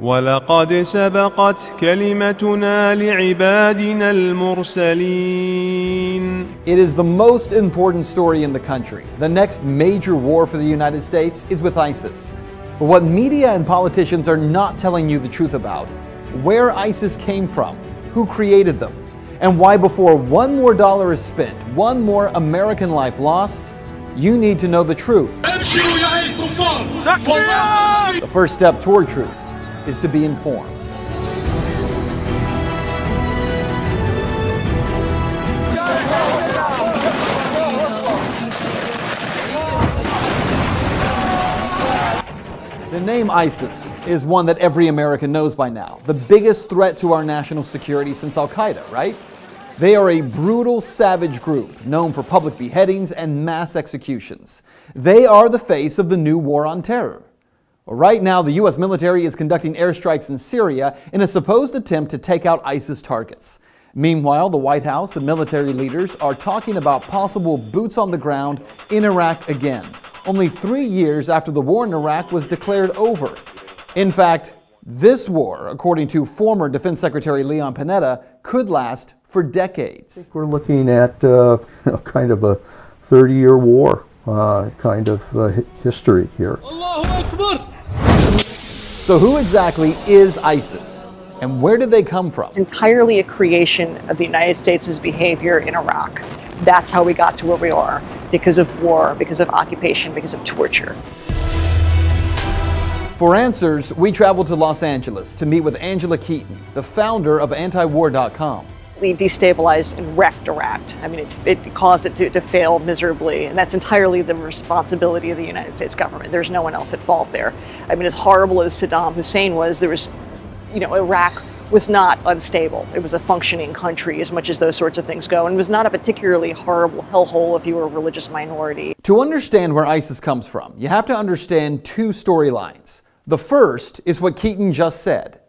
ولقد سبقت كلمتنا لعبادنا المرسلين. It is the most important story in the country. The next major war for the United States is with ISIS. But what media and politicians are not telling you the truth about, where ISIS came from, who created them, and why before one more dollar is spent, one more American life lost, you need to know the truth. The first step toward truth is to be informed. The name ISIS is one that every American knows by now. The biggest threat to our national security since Al-Qaeda, right? They are a brutal, savage group known for public beheadings and mass executions. They are the face of the new war on terror. Right now, the U.S. military is conducting airstrikes in Syria in a supposed attempt to take out ISIS targets. Meanwhile, the White House and military leaders are talking about possible boots on the ground in Iraq again, only 3 years after the war in Iraq was declared over. In fact, this war, according to former Defense Secretary Leon Panetta, could last for decades. I think we're looking at kind of a 30-year war kind of history here. Allahu Akbar! So who exactly is ISIS, and where did they come from? It's entirely a creation of the United States' behavior in Iraq. That's how we got to where we are, because of war, because of occupation, because of torture. For answers, we traveled to Los Angeles to meet with Angela Keaton, the founder of antiwar.com. We destabilized and wrecked Iraq. I mean, it caused it to fail miserably, and that's entirely the responsibility of the United States government. There's no one else at fault there. I mean, as horrible as Saddam Hussein was, Iraq was not unstable. It was a functioning country as much as those sorts of things go, and was not a particularly horrible hellhole if you were a religious minority. To understand where ISIS comes from, you have to understand two storylines. The first is what Keaton just said.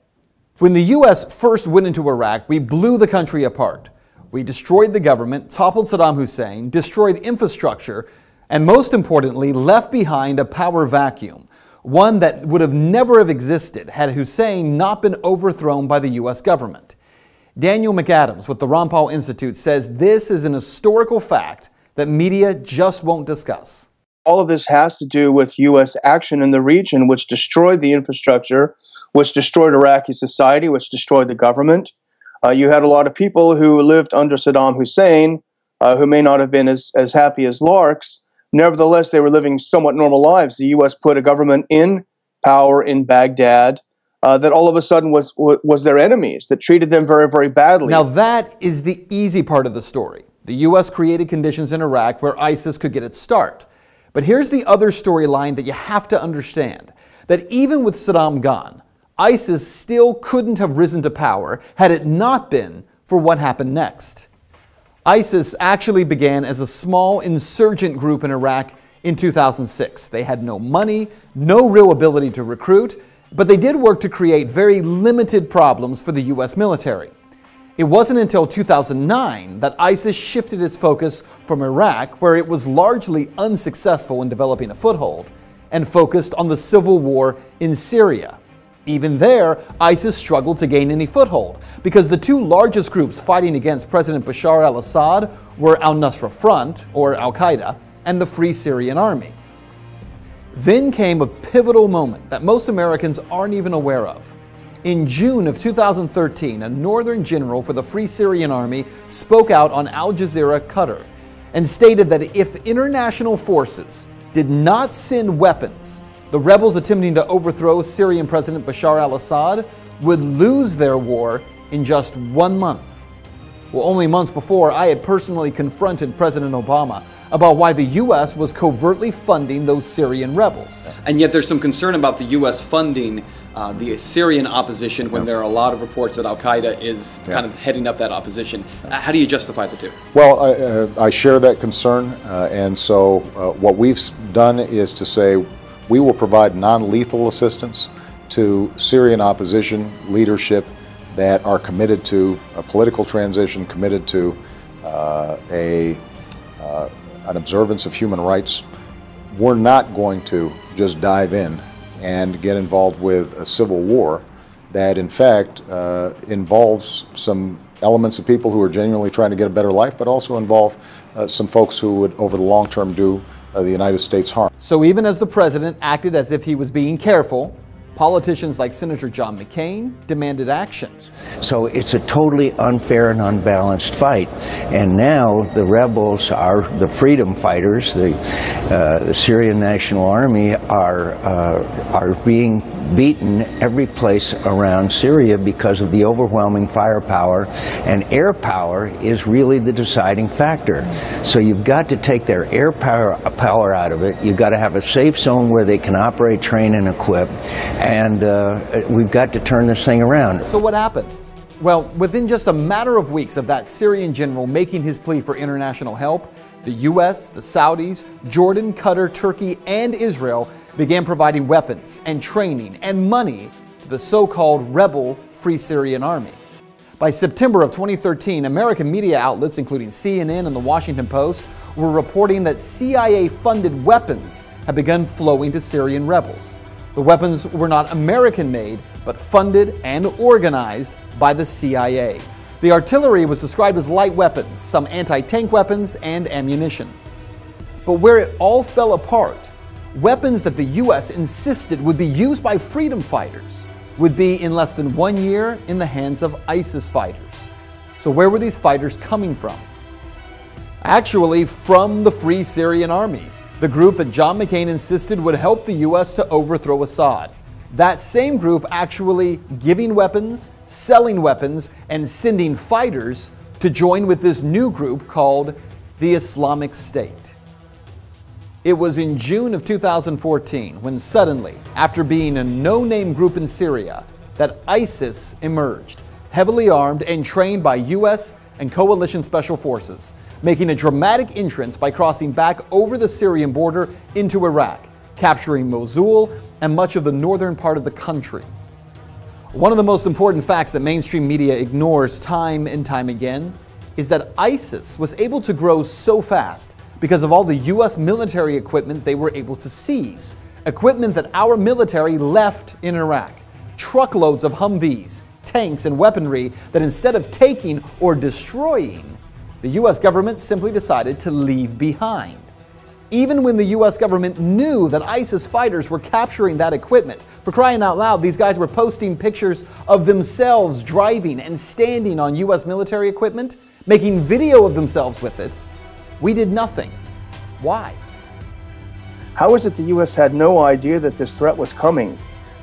When the U.S. first went into Iraq, we blew the country apart. We destroyed the government, toppled Saddam Hussein, destroyed infrastructure, and most importantly, left behind a power vacuum, one that would have never have existed had Hussein not been overthrown by the U.S. government. Daniel McAdams with the Ron Paul Institute says this is an historical fact that media just won't discuss. All of this has to do with U.S. action in the region, which destroyed the infrastructure, which destroyed Iraqi society, which destroyed the government. You had a lot of people who lived under Saddam Hussein, who may not have been as happy as larks. Nevertheless, they were living somewhat normal lives. The U.S. put a government in power in Baghdad that all of a sudden was their enemies, that treated them very, very badly. Now that is the easy part of the story. The U.S. created conditions in Iraq where ISIS could get its start. But here's the other storyline that you have to understand, that even with Saddam gone, ISIS still couldn't have risen to power had it not been for what happened next. ISIS actually began as a small insurgent group in Iraq in 2006. They had no money, no real ability to recruit, but they did work to create very limited problems for the U.S. military. It wasn't until 2009 that ISIS shifted its focus from Iraq, where it was largely unsuccessful in developing a foothold, and focused on the civil war in Syria. Even there, ISIS struggled to gain any foothold because the two largest groups fighting against President Bashar al-Assad were al-Nusra Front, or Al-Qaeda, and the Free Syrian Army. Then came a pivotal moment that most Americans aren't even aware of. In June of 2013, a northern general for the Free Syrian Army spoke out on Al Jazeera, Qatar, and stated that if international forces did not send weapons, the rebels attempting to overthrow Syrian President Bashar al-Assad would lose their war in just 1 month. Well, only months before, I had personally confronted President Obama about why the U.S. was covertly funding those Syrian rebels. And yet there's some concern about the U.S. funding the Syrian opposition when there are a lot of reports that Al-Qaeda is kind of heading up that opposition. How do you justify the two? Well, I share that concern, and so what we've done is to say we will provide non-lethal assistance to Syrian opposition leadership that are committed to a political transition, committed to an observance of human rights. We're not going to just dive in and get involved with a civil war that in fact involves some elements of people who are genuinely trying to get a better life, but also involve some folks who would, over the long term, do the United States harm. So even as the president acted as if he was being careful, politicians like Senator John McCain demanded action. So it's a totally unfair and unbalanced fight. And now the rebels are the freedom fighters, the Syrian National Army are being beaten every place around Syria because of the overwhelming firepower, and air power is really the deciding factor. So you've got to take their air power out of it. You've got to have a safe zone where they can operate, train, and equip. And we've got to turn this thing around. So what happened? Well, within just a matter of weeks of that Syrian general making his plea for international help, the U.S., the Saudis, Jordan, Qatar, Turkey, and Israel began providing weapons and training and money to the so-called rebel Free Syrian Army. By September of 2013, American media outlets, including CNN and the Washington Post, were reporting that CIA-funded weapons had begun flowing to Syrian rebels. The weapons were not American-made, but funded and organized by the CIA. The artillery was described as light weapons, some anti-tank weapons, and ammunition. But where it all fell apart, weapons that the U.S. insisted would be used by freedom fighters would be in less than 1 year in the hands of ISIS fighters. So where were these fighters coming from? Actually, from the Free Syrian Army, the group that John McCain insisted would help the U.S. to overthrow Assad. That same group actually giving weapons, selling weapons, and sending fighters to join with this new group called the Islamic State. It was in June of 2014 when suddenly, after being a no-name group in Syria, that ISIS emerged, heavily armed and trained by U.S. and coalition special forces, making a dramatic entrance by crossing back over the Syrian border into Iraq, capturing Mosul and much of the northern part of the country. One of the most important facts that mainstream media ignores time and time again is that ISIS was able to grow so fast because of all the U.S. military equipment they were able to seize, equipment that our military left in Iraq, truckloads of Humvees, tanks, and weaponry that instead of taking or destroying, the U.S. government simply decided to leave behind. Even when the U.S. government knew that ISIS fighters were capturing that equipment, for crying out loud, these guys were posting pictures of themselves driving and standing on U.S. military equipment, making video of themselves with it, we did nothing. Why? How is it the U.S. had no idea that this threat was coming?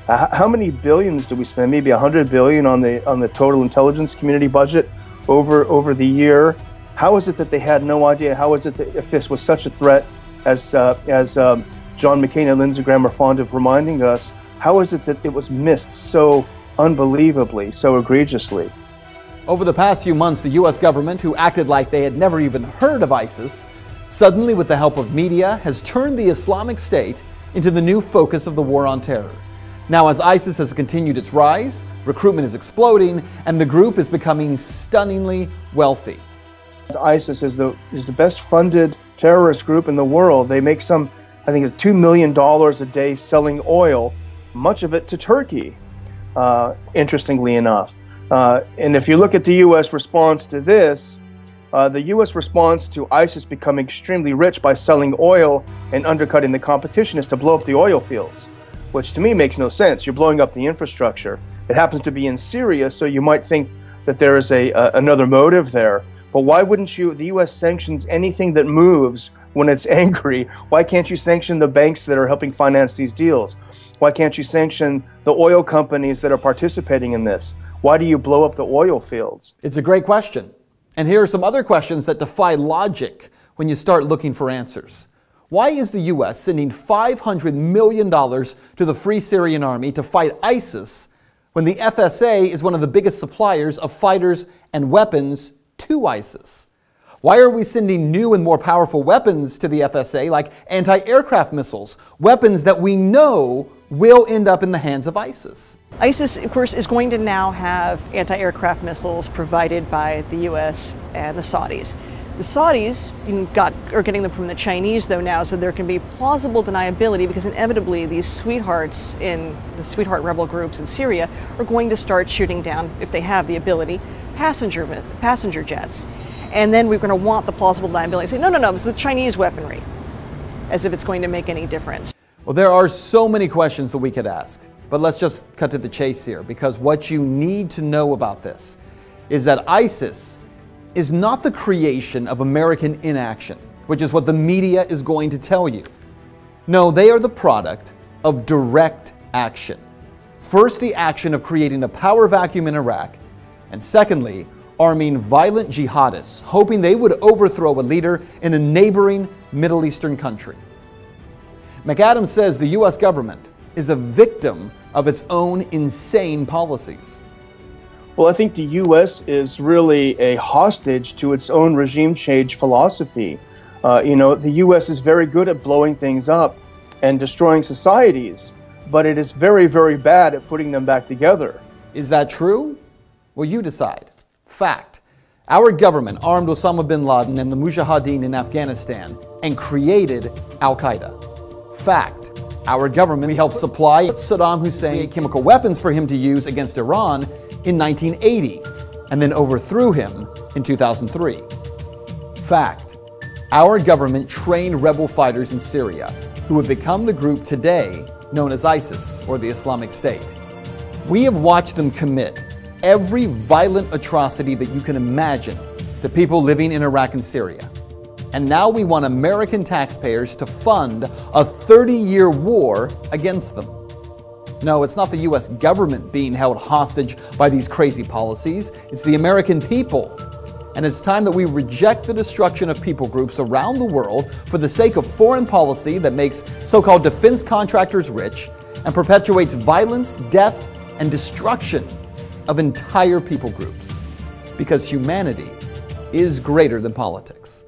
How many billions do we spend? Maybe $100 billion on the total intelligence community budget over the year. How is it that they had no idea? How is it that if this was such a threat, as John McCain and Lindsey Graham are fond of reminding us, how is it that it was missed so unbelievably, so egregiously? Over the past few months, the U.S. government, who acted like they had never even heard of ISIS, suddenly, with the help of media, has turned the Islamic State into the new focus of the war on terror. Now, as ISIS has continued its rise, recruitment is exploding, and the group is becoming stunningly wealthy. ISIS is the best funded terrorist group in the world. They make I think it's $2 million a day selling oil, much of it to Turkey, interestingly enough. And if you look at the U.S. response to this, the U.S. response to ISIS becoming extremely rich by selling oil and undercutting the competition is to blow up the oil fields, which to me makes no sense. You're blowing up the infrastructure. It happens to be in Syria, so you might think that there is another motive there. But why wouldn't the U.S. sanctions anything that moves when it's angry? Why can't you sanction the banks that are helping finance these deals? Why can't you sanction the oil companies that are participating in this? Why do you blow up the oil fields? It's a great question. And here are some other questions that defy logic when you start looking for answers. Why is the U.S. sending $500 million to the Free Syrian Army to fight ISIS when the FSA is one of the biggest suppliers of fighters and weapons to ISIS? Why are we sending new and more powerful weapons to the FSA, like anti-aircraft missiles, weapons that we know will end up in the hands of ISIS? ISIS, of course, is going to now have anti-aircraft missiles provided by the U.S. and the Saudis. The Saudis are getting them from the Chinese, though, now, so there can be plausible deniability, because inevitably these sweethearts in the sweetheart rebel groups in Syria are going to start shooting down, if they have the ability, passenger jets. And then we're going to want the plausible deniability. Say, no, it's the Chinese weaponry, as if it's going to make any difference. Well, there are so many questions that we could ask, but let's just cut to the chase here, because what you need to know about this is that ISIS is not the creation of American inaction, which is what the media is going to tell you. No, they are the product of direct action. First, the action of creating a power vacuum in Iraq, and secondly, arming violent jihadists, hoping they would overthrow a leader in a neighboring Middle Eastern country. McAdams says the U.S. government is a victim of its own insane policies. Well, I think the U.S. is really a hostage to its own regime change philosophy. The U.S. is very good at blowing things up and destroying societies, but it is very, very bad at putting them back together. Is that true? Well, you decide. Fact. Our government armed Osama bin Laden and the Mujahideen in Afghanistan and created Al-Qaeda. Fact. Our government helped supply Saddam Hussein chemical weapons for him to use against Iran in 1980, and then overthrew him in 2003. Fact. Our government trained rebel fighters in Syria who have become the group today known as ISIS, or the Islamic State. We have watched them commit every violent atrocity that you can imagine to people living in Iraq and Syria. And now we want American taxpayers to fund a 30-year war against them. No, it's not the U.S. government being held hostage by these crazy policies. It's the American people. And it's time that we reject the destruction of people groups around the world for the sake of foreign policy that makes so-called defense contractors rich and perpetuates violence, death, and destruction of entire people groups. Because humanity is greater than politics.